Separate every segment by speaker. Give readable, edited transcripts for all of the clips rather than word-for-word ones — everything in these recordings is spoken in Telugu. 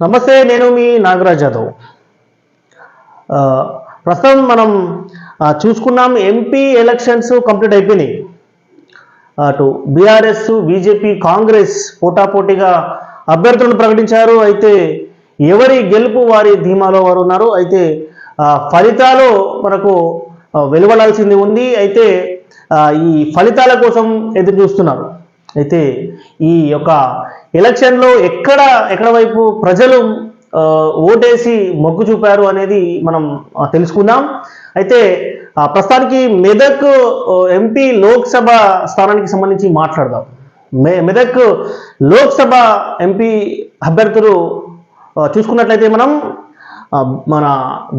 Speaker 1: నమస్తే, నేను మీ నాగరాజ్ యాదవ్. ప్రస్తుతం మనం చూసుకున్నాం, ఎంపీ ఎలక్షన్స్ కంప్లీట్ అయిపోయినాయి. అటు బీఆర్ఎస్, బీజేపీ, కాంగ్రెస్ పోటాపోటీగా అభ్యర్థులను ప్రకటించారు. అయితే ఎవరి గెలుపు వారి ధీమాలో వారు ఉన్నారు. అయితే ఫలితాలు మనకు వెలువడాల్సింది ఉంది. అయితే ఈ ఫలితాల కోసం ఎదురు చూస్తున్నారు. అయితే ఈ యొక్క ఎలక్షన్లో ఎక్కడ వైపు ప్రజలు ఓటేసి మొగ్గు చూపారు అనేది మనం తెలుసుకుందాం. అయితే ప్రస్తుతానికి మెదక్ ఎంపీ లోక్సభ స్థానానికి సంబంధించి మాట్లాడదాం. మెదక్ లోక్సభ ఎంపీ అభ్యర్థులు చూసుకున్నట్లయితే మన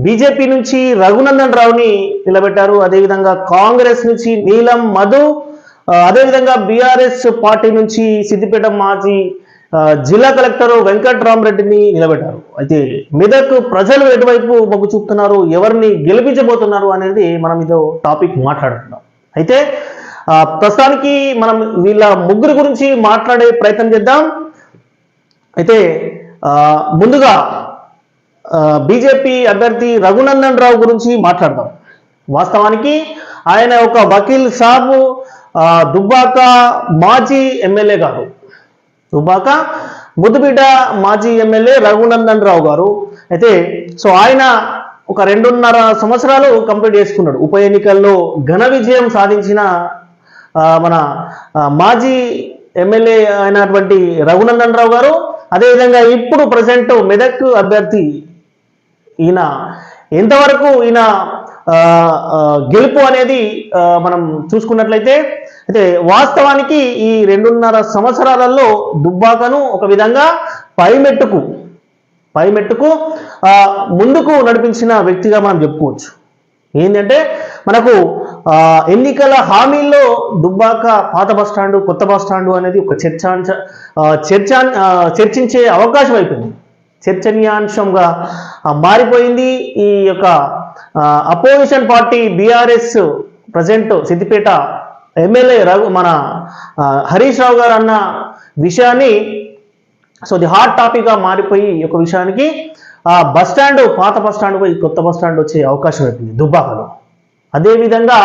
Speaker 1: బీజేపీ నుంచి రఘునందన్ రావుని నిలబెట్టారు. అదేవిధంగా కాంగ్రెస్ నుంచి నీలం మధు, అదేవిధంగా బీఆర్ఎస్ పార్టీ నుంచి సిద్దిపేట మాజీ జిల్లా కలెక్టర్ వెంకట్రామరెడ్డిని నిలబెట్టారు. అయితే మెదక్ ప్రజలు ఎటువైపు మొగ్గు చూపుతున్నారు, ఎవరిని గెలిపించబోతున్నారు అనేది మనం ఇదో టాపిక్ మాట్లాడుతున్నాం. అయితే ప్రస్తుతానికి మనం వీళ్ళ ముగ్గురు గురించి మాట్లాడే ప్రయత్నం చేద్దాం. అయితే ముందుగా బీజేపీ అభ్యర్థి రఘునందన్ రావు గురించి మాట్లాడదాం. వాస్తవానికి ఆయన ఒక వకీల్ సాబ్, దుబ్బాక మాజీ ఎమ్మెల్యే గారు, దుబ్బాక ముద్దుబిడ్డ మాజీ ఎమ్మెల్యే రఘునందన్ రావు గారు. అయితే ఆయన ఒక 2.5 సంవత్సరాలు కంప్లీట్ చేసుకున్నాడు. ఉప ఎన్నికల్లో ఘన విజయం సాధించిన మన మాజీ ఎమ్మెల్యే అయినటువంటి రఘునందన్ రావు గారు. అదేవిధంగా ఇప్పుడు ప్రజెంట్ మెదక్ అభ్యర్థి. ఈయన ఎంతవరకు ఈయన గెలుపు అనేది మనం చూసుకున్నట్లయితే, అయితే వాస్తవానికి ఈ 2.5 సంవత్సరాలలో దుబ్బాకను ఒక విధంగా పైమెట్టుకు ముందుకు నడిపించిన వ్యక్తిగా మనం చెప్పుకోవచ్చు. ఏంటంటే మనకు ఎన్నికల హామీల్లో దుబ్బాక పాత బస్టాండు, కొత్త బస్టాండు అనేది ఒక చర్చించే అవకాశం అయిపోయింది, చర్చనీయాంశంగా మారిపోయింది. ఈ యొక్క opposition party BRS present Siddipet MLA మన హరీష్ రావు గారు అన్న విషయాన్ని ది హాట్ టాపిక్గా మారిపోయి ఒక విషయానికి బస్టాండ్, పాత బస్టాండ్ పోయి కొత్త బస్టాండ్ వచ్చే అవకాశం అయిపోయింది దుబ్బాకలో. అదేవిధంగా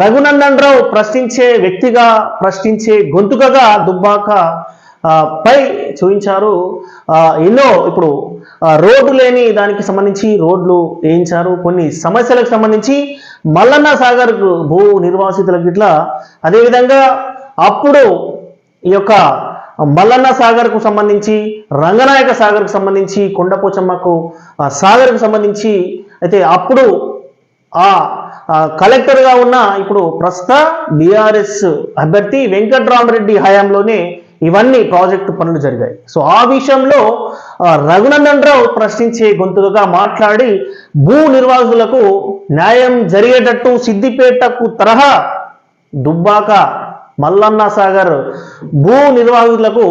Speaker 1: రఘునందన్ రావు ప్రశ్నించే వ్యక్తిగా, ప్రశ్నించే గొంతుకగా దుబ్బాక పై చూపించారు. ఎన్నో ఇప్పుడు రోడ్డు లేని దానికి సంబంధించి రోడ్లు వేయించారు. కొన్ని సమస్యలకు సంబంధించి మల్లన్న సాగర్ భూ నిర్వాసితులకు ఇట్లా, అదేవిధంగా అప్పుడు ఈ యొక్క మల్లన్న సాగర్కు సంబంధించి, రంగనాయక సాగర్కు సంబంధించి, కొండపోచమ్మకు సాగర్కు సంబంధించి, అయితే అప్పుడు కలెక్టర్గా ఉన్న ఇప్పుడు ప్రస్తుత బీఆర్ఎస్ అభ్యర్థి వెంకట్రామరెడ్డి హయాంలోనే ఇవన్నీ ప్రాజెక్టు పనులు జరిగాయి. ఆ విషయంలో రఘునందన్ రావు ప్రశ్నించే గొంతుగా మాట్లాడి భూ నిర్వాహకులకు న్యాయం జరిగేటట్టు సిద్దిపేటకు తరహా దుబ్బాక మల్లన్న సాగర్ భూ నిర్వాహకులకు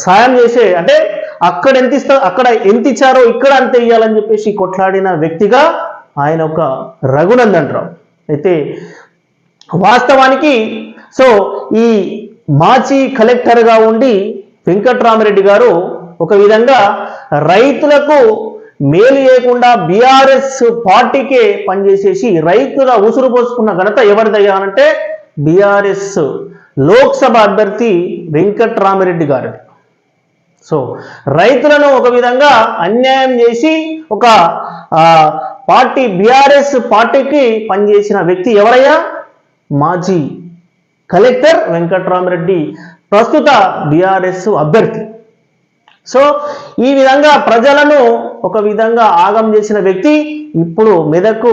Speaker 1: సాయం చేసే, అంటే అక్కడ ఎంత ఇచ్చారో ఇక్కడ అంత ఇయ్యాలని చెప్పేసి కొట్లాడిన వ్యక్తిగా ఆయన ఒక రఘునందన్ రావు. అయితే వాస్తవానికి ఈ మాజీ కలెక్టర్గా ఉండి వెంకట్రామరెడ్డి గారు ఒక విధంగా రైతులకు మేలు చేయకుండా బీఆర్ఎస్ పార్టీకే పనిచేసేసి రైతుల ఉసురు పోసుకున్న ఘనత ఎవరిదయ్యా అంటే బీఆర్ఎస్ లోక్సభ అభ్యర్థి వెంకట్రామరెడ్డి గారు. రైతులను ఒక విధంగా అన్యాయం చేసి ఒక పార్టీ బీఆర్ఎస్ పార్టీకి పనిచేసిన వ్యక్తి ఎవరయ్యా? మాజీ కలెక్టర్ వెంకట్రామరెడ్డి, ప్రస్తుత బీఆర్ఎస్ అభ్యర్థి. ఈ విధంగా ప్రజలను ఒక విధంగా ఆగం చేసిన వ్యక్తి ఇప్పుడు మెదక్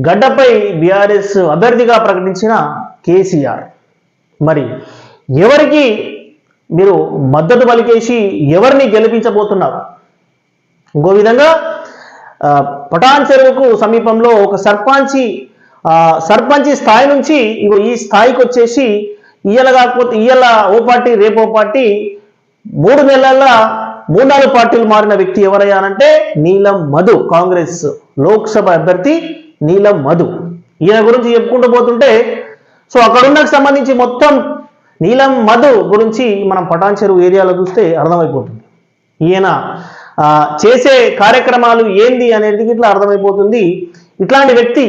Speaker 1: గడ్డపై బీఆర్ఎస్ అభ్యర్థిగా ప్రకటించిన కేసీఆర్. మరి ఎవరికి మీరు మద్దతు పలికేసి ఎవరిని గెలిపించబోతున్నారు? ఇంకో విధంగా పటాన్ చెరువుకు సమీపంలో ఒక సర్పంచి స్థాయి నుంచి ఈ స్థాయికి వచ్చేసి ఇయ్యాల ఓ పార్టీ రేపో పార్టీ 3 నెలల్లో 3-4 పార్టీలు మారిన వ్యక్తి ఎవరయ్యానంటే నీలం మధు, కాంగ్రెస్ లోక్సభ అభ్యర్థి నీలం మధు. ఈయన గురించి చెప్పుకుంటూ పోతుంటే అక్కడున్నకు సంబంధించి మొత్తం నీలం మధు గురించి మనం పటాన్ చెరువు ఏరియాలో చూస్తే అర్థమైపోతుంది. ఈయన చేసే కార్యక్రమాలు ఏంది అనేది ఇట్లా అర్థమైపోతుంది. ఇట్లాంటి వ్యక్తి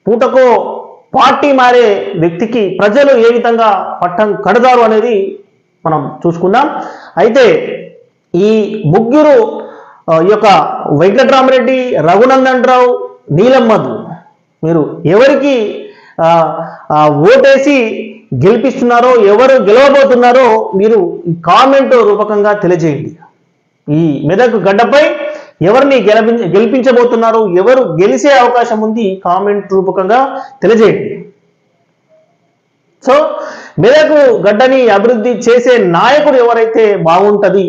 Speaker 1: పూటకో పార్టీ మారే వ్యక్తికి ప్రజలు ఏ విధంగా పట్టం కడతారు అనేది మనం చూసుకుందాం. అయితే ఈ ముగ్గురు ఈ యొక్క వెంకట్రామరెడ్డి, రఘునందన్ రావు, నీలం మధు మీరు ఎవరికి ఓటేసి గెలిపిస్తున్నారో, ఎవరు గెలవబోతున్నారో మీరు ఈ కామెంట్ రూపకంగా తెలియజేయండి. ఈ మెదక్ గడ్డపై ఎవరిని గెలిపించబోతున్నారు, ఎవరు గెలిచే అవకాశం ఉంది కామెంట్ రూపకంగా తెలియజేయండి. సో మెదక్ గడ్డని అభివృద్ధి చేసే నాయకుడు ఎవరైతే బాగుంటుంది,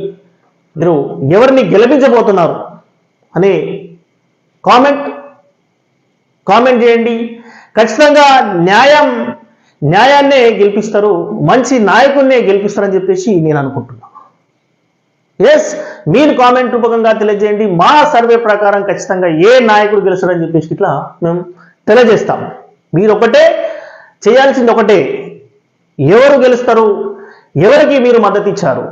Speaker 1: మీరు ఎవరిని గెలిపించబోతున్నారు అనే కామెంట్ చేయండి. ఖచ్చితంగా న్యాయాన్నే గెలిపిస్తారు, మంచి నాయకుడినే గెలిపిస్తారని చెప్పేసి నేను అనుకుంటున్నాను. ఎస్, మీరు కామెంట్ రూపకంగా తెలియజేయండి. మా సర్వే ప్రకారం ఖచ్చితంగా ఏ నాయకుడు గెలుస్తారని చెప్పేసి ఇట్లా మేము తెలియజేస్తాం. మీరు ఒకటే చేయాల్సింది ఒకటే, ఎవరు గెలుస్తారు, ఎవరికి మీరు మద్దతు ఇచ్చారు,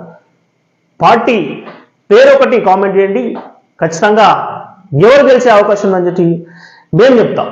Speaker 1: పార్టీ పేరు ఒకటి కామెంట్ చేయండి. ఖచ్చితంగా ఎవరు గెలిచే అవకాశం ఉందని చెప్పి మేము చెప్తాం.